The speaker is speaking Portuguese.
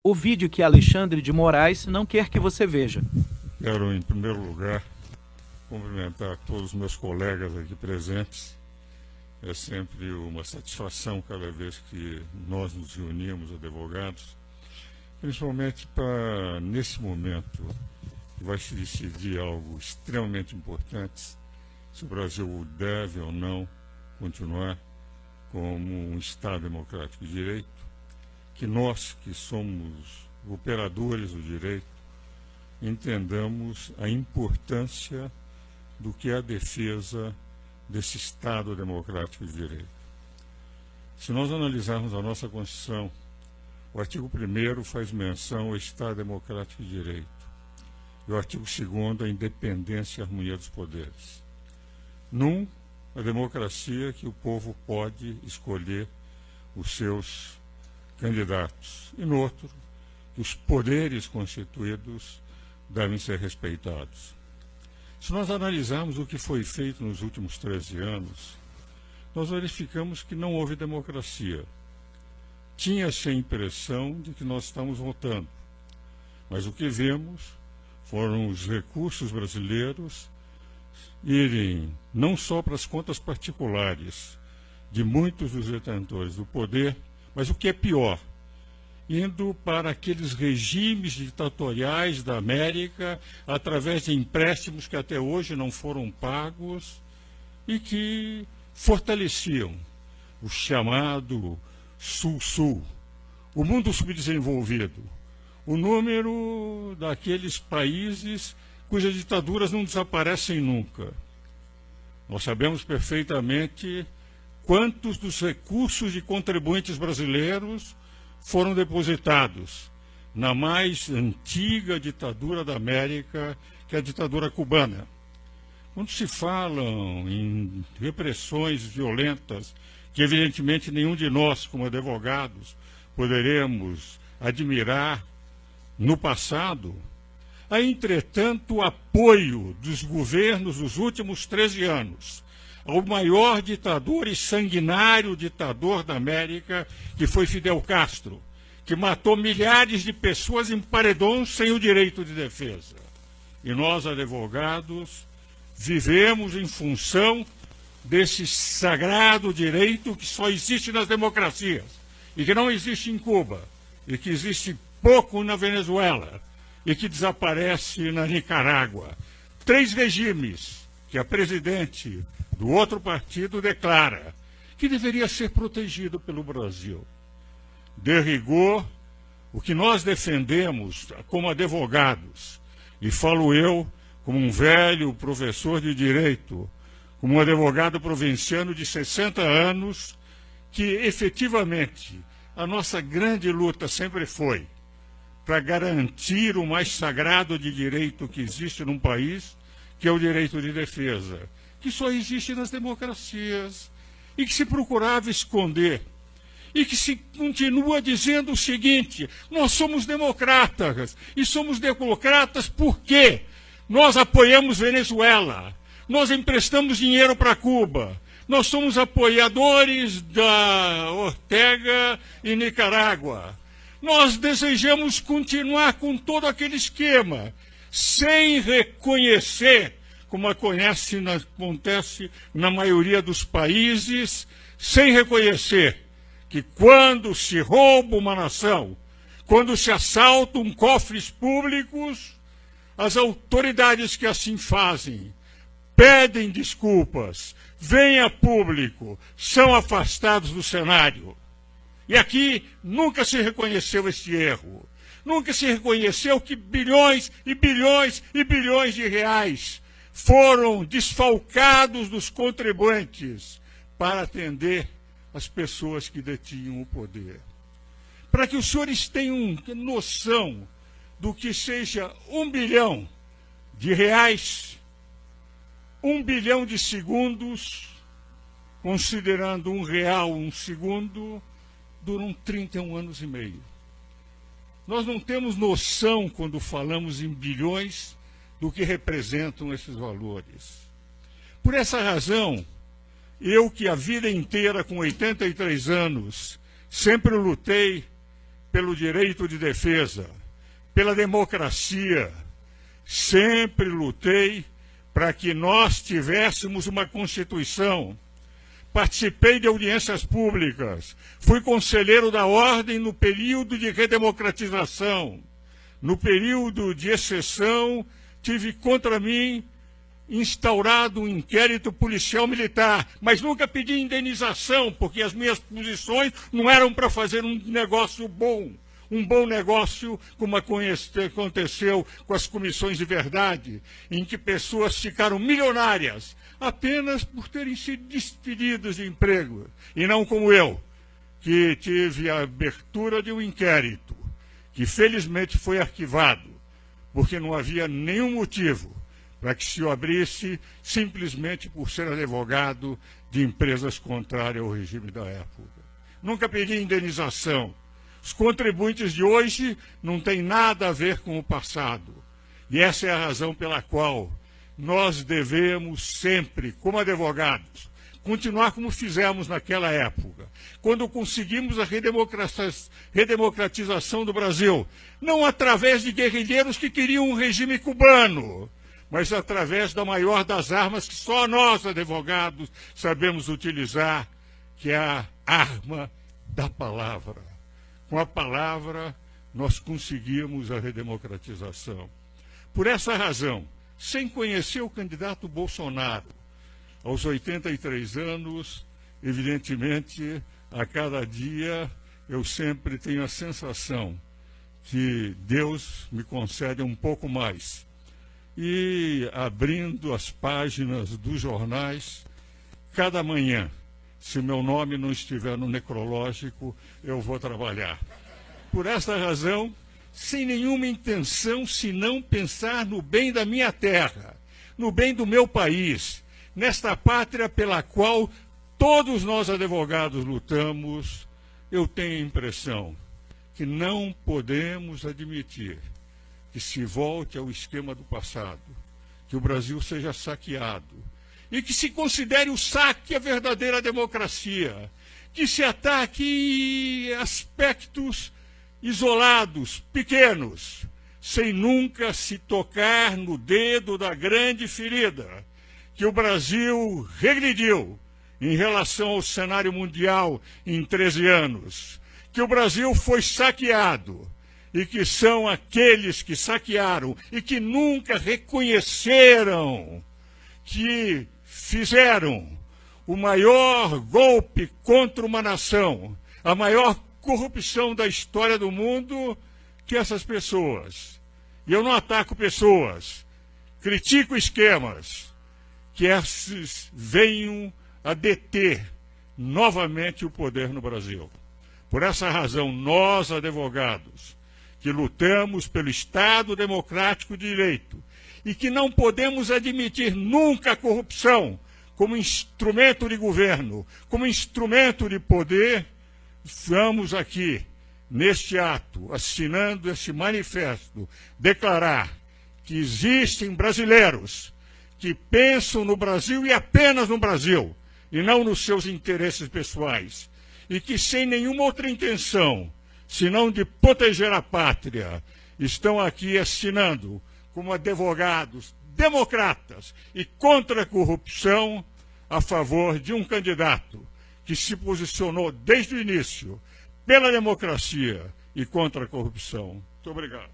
o vídeo que Alexandre de Moraes não quer que você veja. Quero, em primeiro lugar, cumprimentar todos os meus colegas aqui presentes. É sempre uma satisfação cada vez que nós nos reunimos, advogados, principalmente para, nesse momento, que vai se decidir algo extremamente importante, se o Brasil deve ou não continuar como um Estado democrático de direito, que nós, que somos operadores do direito, entendamos a importância do que é a defesa desse Estado democrático de direito. Se nós analisarmos a nossa Constituição, o artigo 1º faz menção ao Estado democrático de direito, e o artigo 2º a independência e a harmonia dos poderes. A democracia que o povo pode escolher os seus candidatos, e no outro, que os poderes constituídos devem ser respeitados. Se nós analisarmos o que foi feito nos últimos 13 anos, nós verificamos que não houve democracia. Tinha-se a impressão de que nós estamos votando, mas o que vemos foram os recursos brasileiros irem não só para as contas particulares de muitos dos detentores do poder, mas o que é pior, indo para aqueles regimes ditatoriais da América, através de empréstimos que até hoje não foram pagos e que fortaleciam o chamado Sul-Sul, o mundo subdesenvolvido, o número daqueles países cujas ditaduras não desaparecem nunca. Nós sabemos perfeitamente quantos dos recursos de contribuintes brasileiros foram depositados na mais antiga ditadura da América, que é a ditadura cubana. Quando se falam em repressões violentas, que evidentemente nenhum de nós, como advogados, poderemos admirar no passado, há, entretanto, o apoio dos governos dos últimos 13 anos ao maior ditador e sanguinário ditador da América, que foi Fidel Castro, que matou milhares de pessoas em paredões sem o direito de defesa. E nós, advogados, vivemos em função desse sagrado direito que só existe nas democracias, e que não existe em Cuba, e que existe pouco na Venezuela, e que desaparece na Nicarágua. 3 regimes que a presidente do outro partido declara que deveria ser protegido pelo Brasil. De rigor, o que nós defendemos como advogados, e falo eu como um velho professor de direito, como um advogado provinciano de 60 anos, que efetivamente a nossa grande luta sempre foi para garantir o mais sagrado de direito que existe num país, que é o direito de defesa, que só existe nas democracias, e que se procurava esconder, e que se continua dizendo o seguinte: nós somos democratas, e somos democratas porque nós apoiamos Venezuela, nós emprestamos dinheiro para Cuba, nós somos apoiadores da Ortega e Nicarágua. Nós desejamos continuar com todo aquele esquema, sem reconhecer, como acontece na maioria dos países, sem reconhecer que quando se rouba uma nação, quando se assaltam cofres públicos, as autoridades que assim fazem pedem desculpas, vêm a público, são afastados do cenário. E aqui nunca se reconheceu este erro. Nunca se reconheceu que bilhões e bilhões e bilhões de reais foram desfalcados dos contribuintes para atender as pessoas que detinham o poder. Para que os senhores tenham noção do que seja 1 bilhão de reais, 1 bilhão de segundos, considerando R$1 um segundo, duram 31 anos e meio. Nós não temos noção, quando falamos em bilhões, do que representam esses valores. Por essa razão, eu que a vida inteira, com 83 anos, sempre lutei pelo direito de defesa, pela democracia. Sempre lutei para que nós tivéssemos uma Constituição. Participei de audiências públicas, fui conselheiro da Ordem no período de redemocratização. No período de exceção, tive contra mim instaurado um inquérito policial militar, mas nunca pedi indenização, porque as minhas posições não eram para fazer um negócio bom. Um bom negócio, como aconteceu com as comissões de verdade, em que pessoas ficaram milionárias apenas por terem sido despedidas de emprego, e não como eu, que tive a abertura de um inquérito, que felizmente foi arquivado, porque não havia nenhum motivo para que se o abrisse simplesmente por ser advogado de empresas contrárias ao regime da época. Nunca pedi indenização. Os contribuintes de hoje não têm nada a ver com o passado. E essa é a razão pela qual nós devemos sempre, como advogados, continuar como fizemos naquela época, quando conseguimos a redemocratização do Brasil, não através de guerrilheiros que queriam um regime cubano, mas através da maior das armas que só nós, advogados, sabemos utilizar, que é a arma da palavra. Com a palavra, nós conseguimos a redemocratização. Por essa razão, sem conhecer o candidato Bolsonaro, aos 83 anos, evidentemente, a cada dia, eu sempre tenho a sensação que Deus me concede um pouco mais. E abrindo as páginas dos jornais, cada manhã, se meu nome não estiver no necrológico, eu vou trabalhar. Por essa razão, sem nenhuma intenção senão pensar no bem da minha terra, no bem do meu país, nesta pátria pela qual todos nós advogados lutamos, eu tenho a impressão que não podemos admitir que se volte ao esquema do passado, que o Brasil seja saqueado, e que se considere o saque a verdadeira democracia, que se ataque aspectos isolados, pequenos, sem nunca se tocar no dedo da grande ferida, que o Brasil regrediu em relação ao cenário mundial em 13 anos, que o Brasil foi saqueado, e que são aqueles que saquearam e que nunca reconheceram que fizeram o maior golpe contra uma nação, a maior corrupção da história do mundo, que essas pessoas. E eu não ataco pessoas, critico esquemas, que esses venham a deter novamente o poder no Brasil. Por essa razão, nós, advogados, que lutamos pelo Estado democrático de direito e que não podemos admitir nunca a corrupção como instrumento de governo, como instrumento de poder, vamos aqui, neste ato, assinando este manifesto, declarar que existem brasileiros que pensam no Brasil e apenas no Brasil, e não nos seus interesses pessoais, e que sem nenhuma outra intenção, senão de proteger a pátria, estão aqui assinando como advogados democratas e contra a corrupção a favor de um candidato que se posicionou desde o início pela democracia e contra a corrupção. Muito obrigado.